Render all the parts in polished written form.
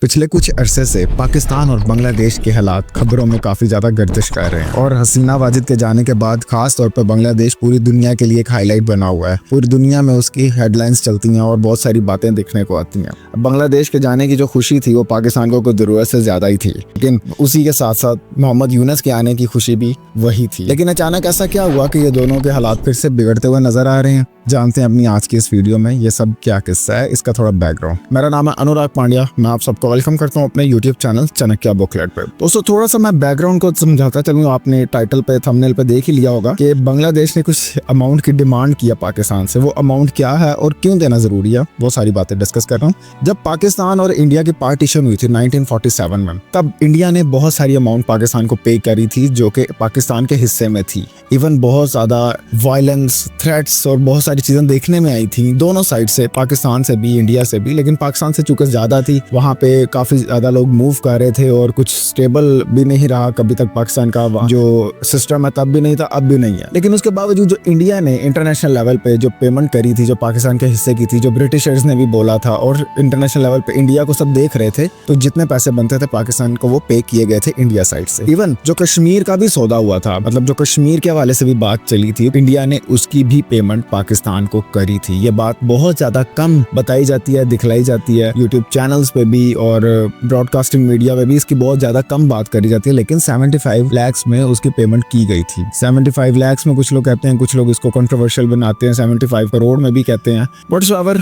पिछले कुछ अरसे से पाकिस्तान और बांग्लादेश के हालात खबरों में काफ़ी ज़्यादा गर्दिश कर रहे हैं और हसीना वाजिद के जाने के बाद खास तौर पर बांग्लादेश पूरी दुनिया के लिए एक हाईलाइट बना हुआ है। पूरी दुनिया में उसकी हेडलाइंस चलती हैं और बहुत सारी बातें देखने को आती हैं। बांग्लादेश के जाने की जो खुशी थी वो पाकिस्तान को ज़रूरत से ज़्यादा ही थी, लेकिन उसी के साथ साथ मोहम्मद यूनुस के आने की खुशी भी वही थी। लेकिन अचानक ऐसा क्या हुआ कि ये दोनों के हालात फिर से बिगड़ते हुए नजर आ रहे हैं। जानते हैं अपनी आज की इस वीडियो में ये सब क्या किस्सा है, इसका थोड़ा बैकग्राउंड। मेरा नाम है अनुराग पांड्या, मैं आप सबको वेलकम करता हूँ अपने यूट्यूब चैनल चाणक्य बुकलेट पे। दोस्तों थोड़ा सा मैं बैकग्राउंड को समझाता चलूँ। आपने टाइटल पे थंबनेल पे देख ही लिया होगा कि बांग्लादेश ने कुछ अमाउंट की डिमांड किया पाकिस्तान से। वो अमाउंट क्या है और क्यों देना जरूरी है, वो सारी बातें डिस्कस कर रहा हूँ। जब पाकिस्तान और इंडिया की पार्टीशन हुई थी 1947 में, तब इंडिया ने बहुत सारी अमाउंट पाकिस्तान को पे करी थी जो कि पाकिस्तान के हिस्से में थी। इवन बहुत ज्यादा वायलेंस, थ्रेट्स और बहुत सारी चीजें देखने में आई थी दोनों साइड से, पाकिस्तान से भी इंडिया से भी। लेकिन पाकिस्तान से चूंकि ज्यादा थी, वहां पे काफी ज्यादा लोग मूव कर रहे थे और कुछ स्टेबल भी नहीं रहा कभी तक पाकिस्तान का जो सिस्टम है, तब भी नहीं था, अब भी नहीं है। लेकिन उसके बावजूद जो इंडिया ने इंटरनेशनल लेवल पे जो पेमेंट करी थी, जो पाकिस्तान के हिस्से की थी, जो ब्रिटिशर्स ने भी बोला था और इंटरनेशनल लेवल पे इंडिया को सब देख रहे थे, तो जितने पैसे बनते थे पाकिस्तान को वो पे किए गए थे इंडिया साइड से। इवन जो कश्मीर का भी सौदा हुआ था, मतलब जो कश्मीर के हवाले से भी बात चली थी, इंडिया ने उसकी भी पेमेंट पाकिस्तान को करी थी। ये बात बहुत ज्यादा कम बताई जाती है, दिखलाई जाती है यूट्यूब चैनल्स पे भी और ब्रॉडकास्टिंग मीडिया में भी इसकी बहुत ज्यादा कम बात करी जाती है। लेकिन 75 लाख में उसकी पेमेंट की गई थी। 75 लाख में कुछ लोग कहते हैं, कुछ लोग इसको कंट्रोवर्शियल बनाते हैं, 75 करोड़ में भी कहते हैं, व्हाटएवर,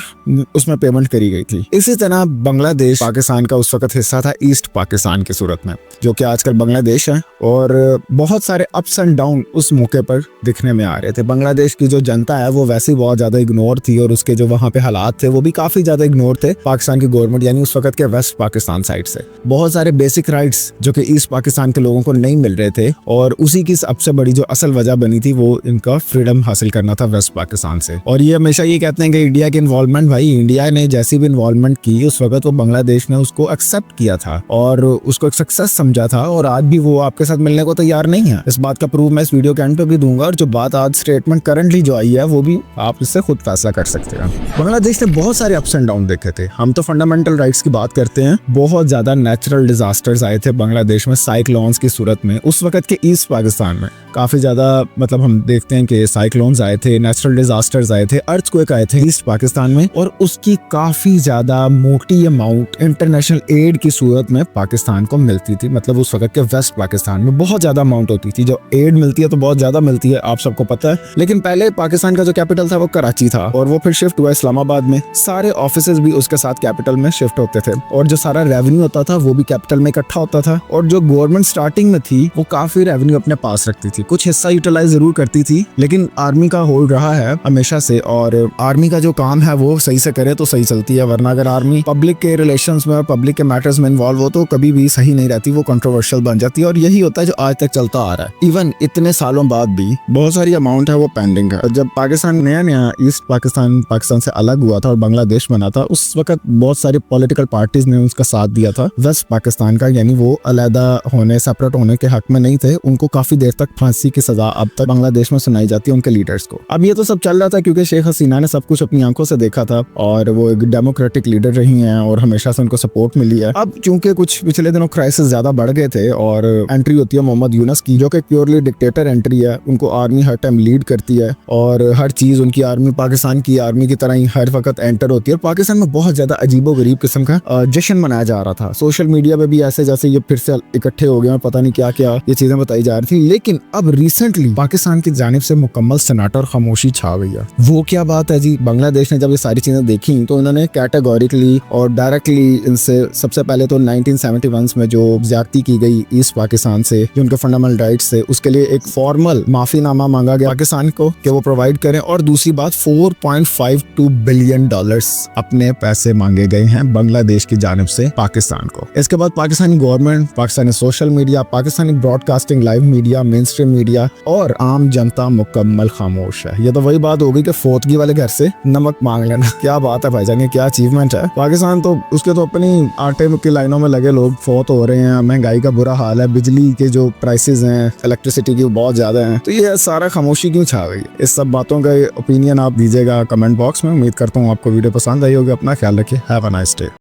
उसमें पेमेंट करी गई थी। इसी तरह बांग्लादेश पाकिस्तान का उस वक्त हिस्सा था ईस्ट पाकिस्तान की सूरत में, जो कि आजकल बांग्लादेश है। और बहुत सारे अप्स एंड डाउन उस मौके पर दिखने में आ रहे थे। बांग्लादेश की जो जनता है वो वैसे ही बहुत ज्यादा इग्नोर थी और उसके जो वहां पे हालात थे वो भी काफी ज्यादा इग्नोर थे पाकिस्तान की गवर्नमेंट, यानी उस वक्त के वेस्ट पाकिस्तान साइड से। बहुत सारे बेसिक राइट्स जो कि ईस्ट पाकिस्तान के लोगों को नहीं मिल रहे थे, और उसी की सबसे बड़ी जो असल वजह बनी थी वो इनका फ्रीडम हासिल करना था वेस्ट पाकिस्तान से। और ये हमेशा ये कहते हैं कि इंडिया की इन्वॉल्वमेंट, भाई इंडिया ने जैसी भी इन्वॉल्वमेंट की उस वक्त वो बांग्लादेश ने उसको एक्सेप्ट किया था और उसको एक सक्सेस समझा था, और आज भी वो आपके साथ मिलने को तैयार नहीं है। इस बात का प्रूफ मैं इस वीडियो के एंड पे भी दूंगा, और जो बात आज स्टेटमेंट करंटली जो आई है वो भी आप इससे खुद फैसला कर सकते हैं। बांग्लादेश ने बहुत सारे अप्स एंड डाउन देखे थे। हम तो फंडामेंटल राइट्स की बात करते हैं, बहुत ज्यादा नेचुरल डिजास्टर्स आए थे बांग्लादेश में साइक्लोन्स की सूरत में। उस वक्त के ईस्ट पाकिस्तान में काफी ज्यादा, मतलब हम देखते हैं कि साइक्लोन्स आए थे, नेचुरल डिजास्टर्स आए थे, अर्थक्वेक आए थे ईस्ट पाकिस्तान में, और उसकी काफी ज्यादा मोटी अमाउंट इंटरनेशनल एड की सूरत में पाकिस्तान को मिलती थी। मतलब उस वक्त के वेस्ट पाकिस्तान में बहुत ज्यादा अमाउंट होती थी। जो एड मिलती है तो बहुत ज्यादा मिलती है, आप सबको पता है। लेकिन पहले पाकिस्तान का जो कैपिटल था वो कराची था, और वो फिर शिफ्ट हुआ इस्लामाबाद में। सारे ऑफिसेज भी उसके साथ कैपिटल में शिफ्ट होते थे, और जो सारा रेवेन्यू होता था वो भी कैपिटल में इकट्ठा होता था। और जो गवर्नमेंट स्टार्टिंग में थी वो काफी रेवेन्यू अपने पास रखती थी, कुछ हिस्सा यूटिलाइज जरूर करती थी, लेकिन आर्मी का होल्ड रहा है हमेशा से। और आर्मी का जो काम है वो सही से करे तो सही चलती है, वरना अगर आर्मी पब्लिक के रिलेशंस में, पब्लिक के मैटर्स में इन्वॉल्व हो तो कभी भी सही नहीं रहती, वो कंट्रोवर्शियल बन जाती है। और यही होता है जो आज तक चलता आ रहा है। इवन इतने सालों बाद भी बहुत सारी अमाउंट है वो पेंडिंग है। जब पाकिस्तान नया ईस्ट पाकिस्तान से अलग हुआ था और बांग्लादेश बना था, उस वक्त बहुत सारी पॉलिटिकल पार्टीज ने उसका साथ दिया था वेस्ट पाकिस्तान का, यानी वो अलहदा होने, सेपरेट होने के हक में नहीं थे। उनको काफी देर तक फांसी की सजा अब तक बांग्लादेश में सुनाई जाती है उनके लीडर्स को। अब ये तो सब चल रहा था क्योंकि शेख हसीना ने सब कुछ अपनी आंखों से देखा था, और वो एक डेमोक्रेटिक लीडर रही हैं और हमेशा से उनको सपोर्ट मिली है। अब चूंकि कुछ पिछले दिनों क्राइसिस ज्यादा बढ़ गए थे और एंट्री होती है मोहम्मद यूनुस की, जो कि प्योरली डिक्टेटर एंट्री है। उनको आर्मी हर टाइम लीड करती है और हर चीज उनकी आर्मी पाकिस्तान की आर्मी की तरह ही हर वक्त एंटर होती है। और पाकिस्तान में बहुत ज्यादा अजीबो गरीब किस्म का जश्न मनाया जा रहा था। सोशल मीडिया पे भी ऐसे जैसे ये फिर से इकट्ठे हो गए और पता नहीं क्या क्या ये चीजें बताई जा रही थी। लेकिन अब रिसेंटली पाकिस्तान की जानिब से मुकम्मल सन्नाटा और खामोशी छा गई है। वो क्या बात है जी, बांग्लादेश ने जब ये सारी चीजें देखी तो उन्होंने कैटेगोरिकली और डायरेक्टली इनसे, सबसे पहले तो 1971 में जो ज्यादती की गई ईस्ट पाकिस्तान से, जो उनके फंडामेंटल राइट्स थे, उसके लिए एक फॉर्मल माफीनामा मांगा गया पाकिस्तान को कि वो प्रोवाइड करें। और दूसरी बात, $4.52 बिलियन अपने पैसे मांगे गए हैं बांग्लादेश की जानिब से पाकिस्तान को। इसके बाद Pakistani government, Pakistani social media, Pakistani broadcasting, live media, main stream media और आम जनता मुकम्मल खामोश है। ये तो वही बात हो गई कि फोतगी वाले घर से नमक मांग लेना। क्या बात है भाईजान, ये क्या अचीवमेंट है। पाकिस्तान तो उसके तो अपनी आटे की लाइनों में लगे लोग फोत हो रहे हैं, महंगाई का बुरा हाल है, बिजली के जो प्राइसेस हैं, इलेक्ट्रिसिटी की बहुत ज्यादा है। तो ये सारा खामोशी क्यों छा गई? इस सब बातों का ओपिनियन आप दीजिएगा कमेंट बॉक्स में। उम्मीद करता हूँ आपको वीडियो पसंद आई होगी। अपना ख्याल रखिए। Have a nice day.